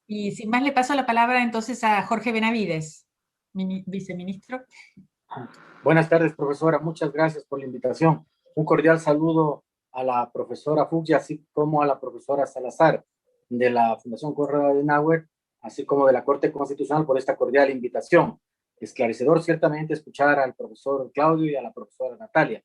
Y sin más le paso la palabra entonces a Jorge Benavides, viceministro. Buenas tardes, profesora. Muchas gracias por la invitación. Un cordial saludo a la profesora Fugia, así como a la profesora Salazar de la Fundación Konrad Adenauer, así como de la Corte Constitucional por esta cordial invitación. Esclarecedor ciertamente escuchar al profesor Claudio y a la profesora Natalia.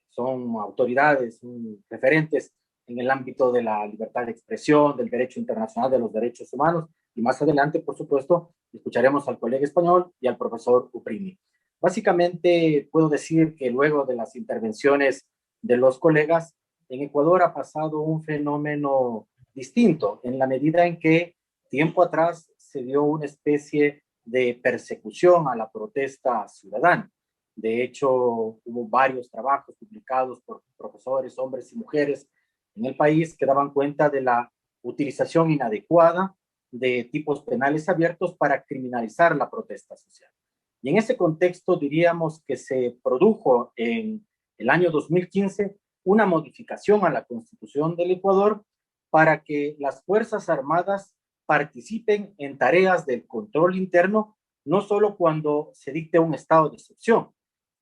Son autoridades, son referentes en el ámbito de la libertad de expresión, del derecho internacional de los derechos humanos, y más adelante, por supuesto, escucharemos al colega español y al profesor Uprimi. Básicamente, puedo decir que luego de las intervenciones de los colegas, en Ecuador ha pasado un fenómeno distinto, en la medida en que tiempo atrás se dio una especie de persecución a la protesta ciudadana. De hecho, hubo varios trabajos publicados por profesores, hombres y mujeres en el país que daban cuenta de la utilización inadecuada de tipos penales abiertos para criminalizar la protesta social. Y en ese contexto diríamos que se produjo en el año 2015 una modificación a la Constitución del Ecuador para que las Fuerzas Armadas participen en tareas del control interno, no solo cuando se dicte un estado de excepción.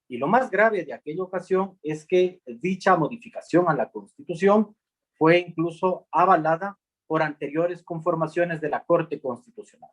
Y lo más grave de aquella ocasión es que dicha modificación a la Constitución fue incluso avalada por anteriores conformaciones de la Corte Constitucional.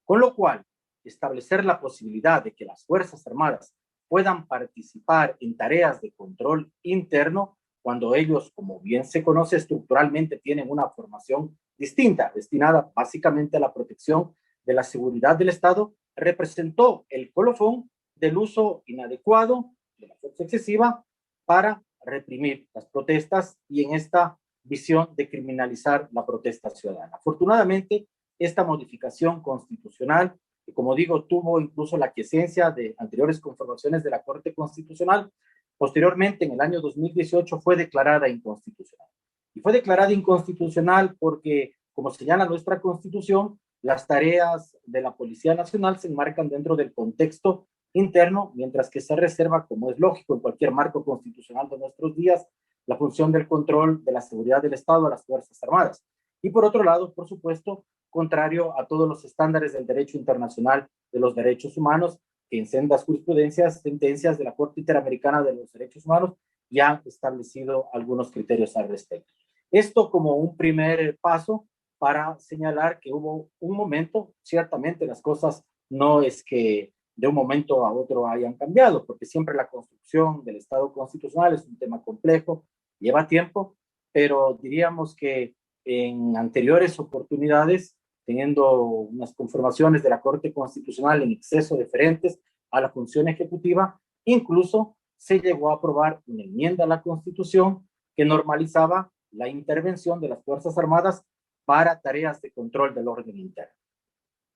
Con lo cual, establecer la posibilidad de que las Fuerzas Armadas puedan participar en tareas de control interno cuando ellos, como bien se conoce estructuralmente, tienen una formación distinta, destinada básicamente a la protección de la seguridad del Estado, representó el colofón del uso inadecuado de la fuerza excesiva para reprimir las protestas y en esta visión de criminalizar la protesta ciudadana. Afortunadamente, esta modificación constitucional, que como digo, tuvo incluso la quiesencia de anteriores conformaciones de la Corte Constitucional, posteriormente en el año 2018 fue declarada inconstitucional. Y fue declarada inconstitucional porque, como señala nuestra Constitución, las tareas de la Policía Nacional se enmarcan dentro del contexto interno, mientras que se reserva, como es lógico en cualquier marco constitucional de nuestros días, la función del control de la seguridad del Estado a las Fuerzas Armadas. Y por otro lado, por supuesto, contrario a todos los estándares del derecho internacional de los derechos humanos, que en sendas jurisprudencias, sentencias de la Corte Interamericana de los Derechos Humanos ya han establecido algunos criterios al respecto. Esto como un primer paso para señalar que hubo un momento, ciertamente las cosas no es que de un momento a otro hayan cambiado, porque siempre la construcción del Estado constitucional es un tema complejo, lleva tiempo, pero diríamos que en anteriores oportunidades, teniendo unas conformaciones de la Corte Constitucional en exceso diferentes a la función ejecutiva, incluso se llegó a aprobar una enmienda a la Constitución que normalizaba la intervención de las Fuerzas Armadas para tareas de control del orden interno.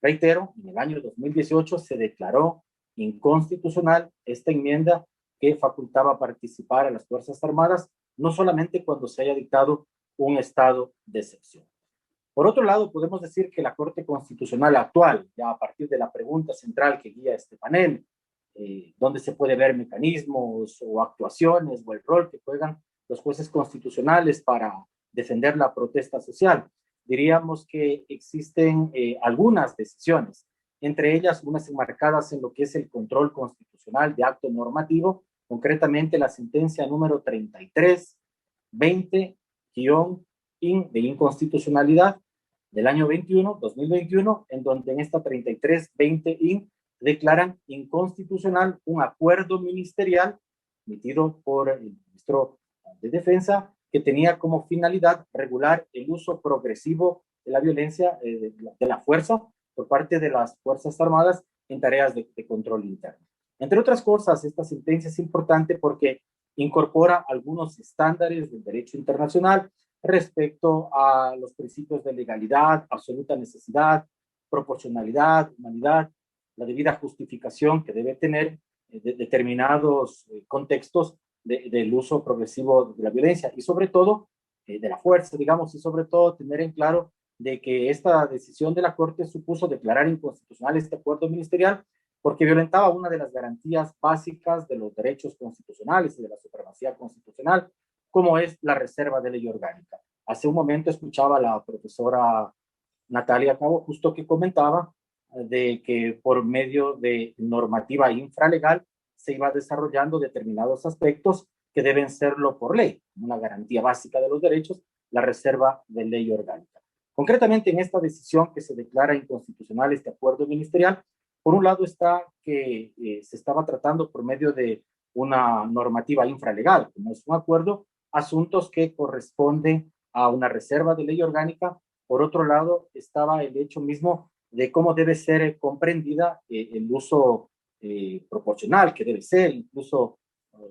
Reitero, en el año 2018 se declaró inconstitucional esta enmienda que facultaba participar a las Fuerzas Armadas, no solamente cuando se haya dictado un estado de excepción. Por otro lado, podemos decir que la Corte Constitucional actual, ya a partir de la pregunta central que guía este panel, donde se puede ver mecanismos o actuaciones o el rol que juegan los jueces constitucionales para defender la protesta social, diríamos que existen algunas decisiones, entre ellas unas enmarcadas en lo que es el control constitucional de acto normativo, concretamente la sentencia número 33-20-in de inconstitucionalidad del año 2021, en donde en esta 33-20-in declaran inconstitucional un acuerdo ministerial emitido por el ministro de Defensa que tenía como finalidad regular el uso progresivo de la violencia, de la fuerza por parte de las Fuerzas Armadas en tareas de control interno. Entre otras cosas, esta sentencia es importante porque incorpora algunos estándares del derecho internacional respecto a los principios de legalidad, absoluta necesidad, proporcionalidad, humanidad, la debida justificación que debe tener determinados contextos del uso progresivo de la violencia y sobre todo de la fuerza, digamos, y sobre todo tener en claro de que esta decisión de la Corte supuso declarar inconstitucional este acuerdo ministerial porque violentaba una de las garantías básicas de los derechos constitucionales y de la supremacía constitucional, como es la reserva de ley orgánica. Hace un momento escuchaba a la profesora Natalia Cabo, justo que comentaba de que por medio de normativa infralegal se iba desarrollando determinados aspectos que deben serlo por ley, una garantía básica de los derechos, la reserva de ley orgánica. Concretamente, en esta decisión que se declara inconstitucional este acuerdo ministerial, por un lado está que se estaba tratando por medio de una normativa infralegal, como es un acuerdo, asuntos que corresponden a una reserva de ley orgánica. Por otro lado, estaba el hecho mismo de cómo debe ser comprendida el uso proporcional que debe ser, incluso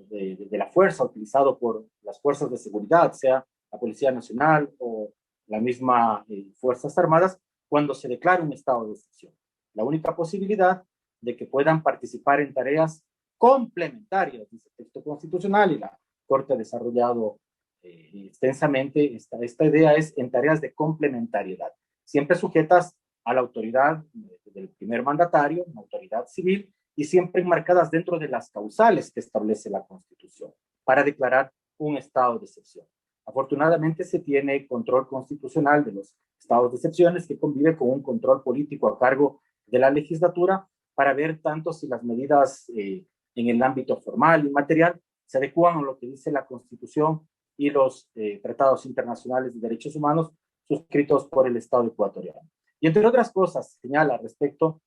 de la fuerza utilizado por las fuerzas de seguridad, sea la Policía Nacional o la misma Fuerzas Armadas, cuando se declara un estado de excepción. La única posibilidad de que puedan participar en tareas complementarias, dice el texto constitucional, y la Corte ha desarrollado extensamente esta idea, es en tareas de complementariedad, siempre sujetas a la autoridad del primer mandatario, una autoridad civil, y siempre enmarcadas dentro de las causales que establece la Constitución para declarar un estado de excepción. Afortunadamente se tiene control constitucional de los estados de excepciones que convive con un control político a cargo de la legislatura para ver tanto si las medidas en el ámbito formal y material se adecuan a lo que dice la Constitución y los tratados internacionales de derechos humanos suscritos por el Estado ecuatoriano. Y entre otras cosas, señala respecto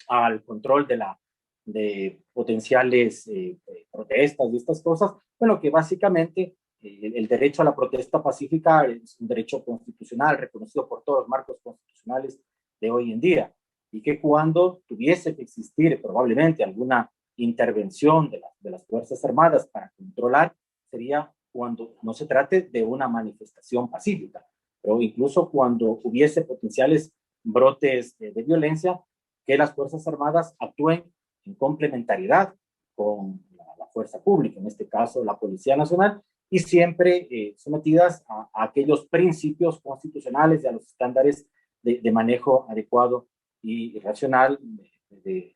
al control de potenciales protestas y estas cosas, bueno, que básicamente el derecho a la protesta pacífica es un derecho constitucional reconocido por todos los marcos constitucionales de hoy en día, y que cuando tuviese que existir probablemente alguna intervención de las Fuerzas Armadas para controlar, sería cuando no se trate de una manifestación pacífica, pero incluso cuando hubiese potenciales brotes de violencia, que las Fuerzas Armadas actúen en complementariedad con la fuerza pública, en este caso la Policía Nacional, y siempre sometidas a aquellos principios constitucionales y a los estándares de manejo adecuado y racional de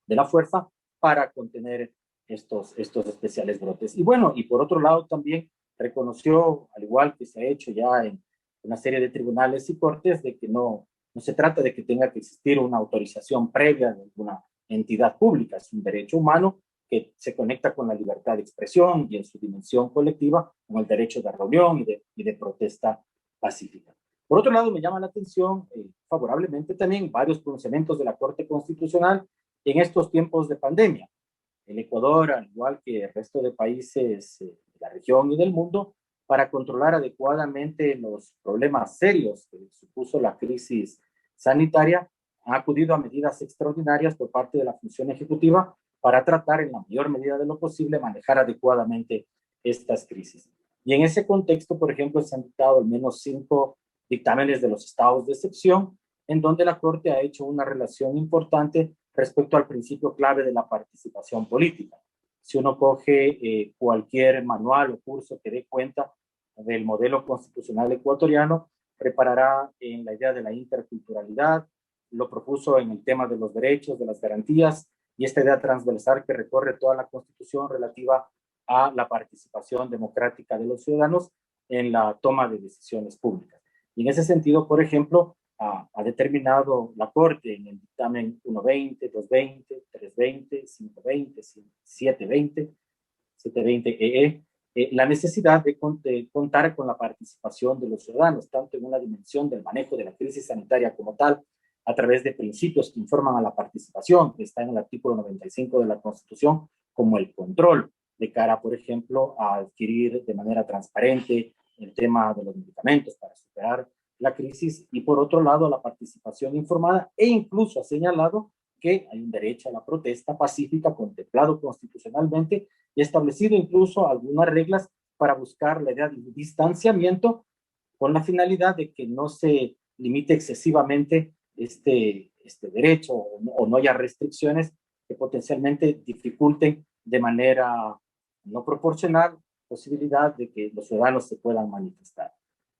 la fuerza para contener estos especiales brotes. Y bueno, y por otro lado también reconoció, al igual que se ha hecho ya en una serie de tribunales y cortes, de que no se trata de que tenga que existir una autorización previa de alguna entidad pública, es un derecho humano que se conecta con la libertad de expresión y en su dimensión colectiva con el derecho de reunión y de protesta pacífica. Por otro lado, me llama la atención favorablemente también varios pronunciamientos de la Corte Constitucional en estos tiempos de pandemia. El Ecuador, al igual que el resto de países de la región y del mundo, para controlar adecuadamente los problemas serios que supuso la crisis sanitaria, ha acudido a medidas extraordinarias por parte de la función ejecutiva para tratar en la mayor medida de lo posible manejar adecuadamente estas crisis. Y en ese contexto, por ejemplo, se han dictado al menos 5 dictámenes de los estados de excepción, en donde la Corte ha hecho una relación importante respecto al principio clave de la participación política. Si uno coge cualquier manual o curso que dé cuenta del modelo constitucional ecuatoriano, reparará en la idea de la interculturalidad, lo propuso en el tema de los derechos, de las garantías, y esta idea transversal que recorre toda la Constitución relativa a la participación democrática de los ciudadanos en la toma de decisiones públicas. Y en ese sentido, por ejemplo, ha determinado la Corte en el dictamen 120, 220, 320, 520, 720, 720 la necesidad de contar con la participación de los ciudadanos, tanto en una dimensión del manejo de la crisis sanitaria como tal, a través de principios que informan a la participación, que está en el artículo 95 de la Constitución, como el control de cara, por ejemplo, a adquirir de manera transparente el tema de los medicamentos para superar la crisis, y por otro lado la participación informada, e incluso ha señalado que hay un derecho a la protesta pacífica contemplado constitucionalmente y establecido incluso algunas reglas para buscar la idea de distanciamiento con la finalidad de que no se limite excesivamente este derecho o no haya restricciones que potencialmente dificulten de manera no proporcional posibilidad de que los ciudadanos se puedan manifestar.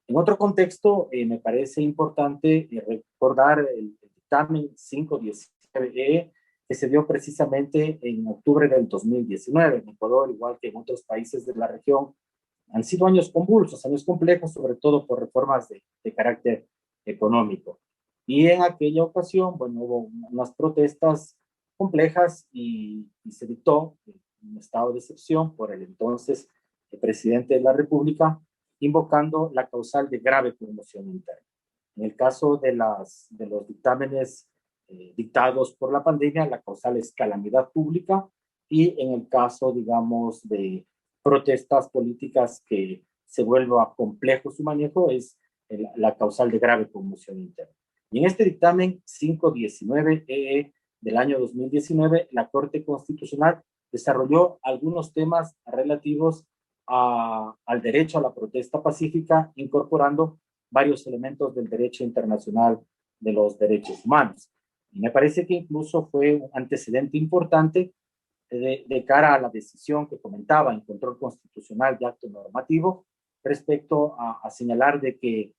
En otro contexto, me parece importante recordar el dictamen 519 que se dio precisamente en octubre del 2019 en Ecuador, igual que en otros países de la región. Han sido años convulsos, años complejos, sobre todo por reformas de carácter económico. Y en aquella ocasión, bueno, hubo unas protestas complejas y se dictó un estado de excepción por el entonces presidente de la República, invocando la causal de grave conmoción interna. En el caso de los dictámenes dictados por la pandemia, la causal es calamidad pública, y en el caso, digamos, de protestas políticas que se vuelva complejo su manejo, es la causal de grave conmoción interna. Y en este dictamen 519-EE del año 2019, la Corte Constitucional desarrolló algunos temas relativos al derecho a la protesta pacífica, incorporando varios elementos del derecho internacional de los derechos humanos. Y me parece que incluso fue un antecedente importante de cara a la decisión que comentaba en control constitucional de acto normativo respecto a señalar de que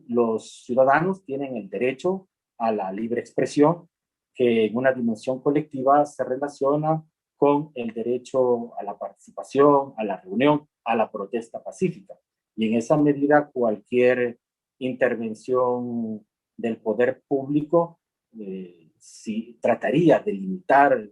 los ciudadanos tienen el derecho a la libre expresión, que en una dimensión colectiva se relaciona con el derecho a la participación, a la reunión, a la protesta pacífica. Y en esa medida, cualquier intervención del poder público si trataría de limitar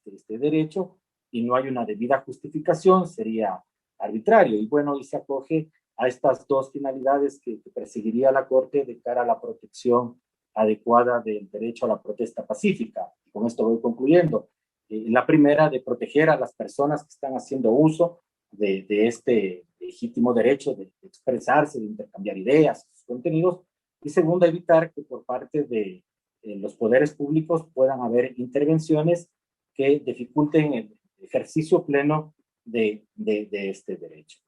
este derecho, y no hay una debida justificación, sería arbitrario. Y bueno, y se acoge a estas dos finalidades que perseguiría la Corte de cara a la protección adecuada del derecho a la protesta pacífica. Y con esto voy concluyendo. La primera, de proteger a las personas que están haciendo uso de este legítimo derecho de expresarse, de intercambiar ideas, sus contenidos. Y segunda, evitar que por parte de los poderes públicos puedan haber intervenciones que dificulten el ejercicio pleno de este derecho.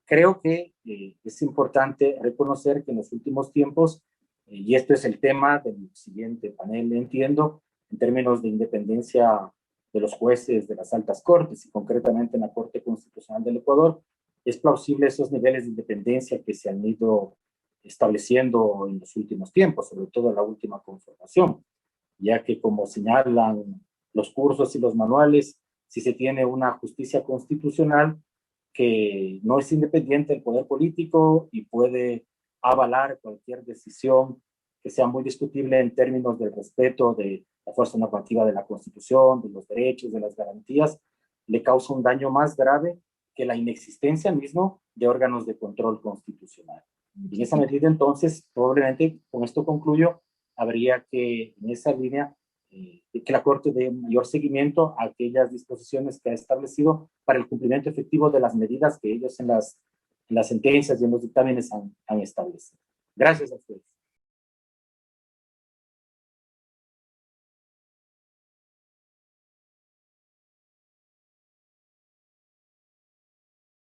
Creo que es importante reconocer que en los últimos tiempos, y esto es el tema del siguiente panel, entiendo, en términos de independencia de los jueces de las altas cortes y concretamente en la Corte Constitucional del Ecuador, es plausible esos niveles de independencia que se han ido estableciendo en los últimos tiempos, sobre todo en la última conformación, ya que como señalan los cursos y los manuales, si se tiene una justicia constitucional que no es independiente del poder político y puede avalar cualquier decisión que sea muy discutible en términos del respeto de la fuerza normativa de la Constitución, de los derechos, de las garantías, le causa un daño más grave que la inexistencia mismo de órganos de control constitucional. Y en esa medida, entonces, probablemente, con esto concluyo, habría que, en esa línea, que la Corte dé mayor seguimiento a aquellas disposiciones que ha establecido para el cumplimiento efectivo de las medidas que ellos en las sentencias y en los dictámenes han establecido. Gracias a ustedes.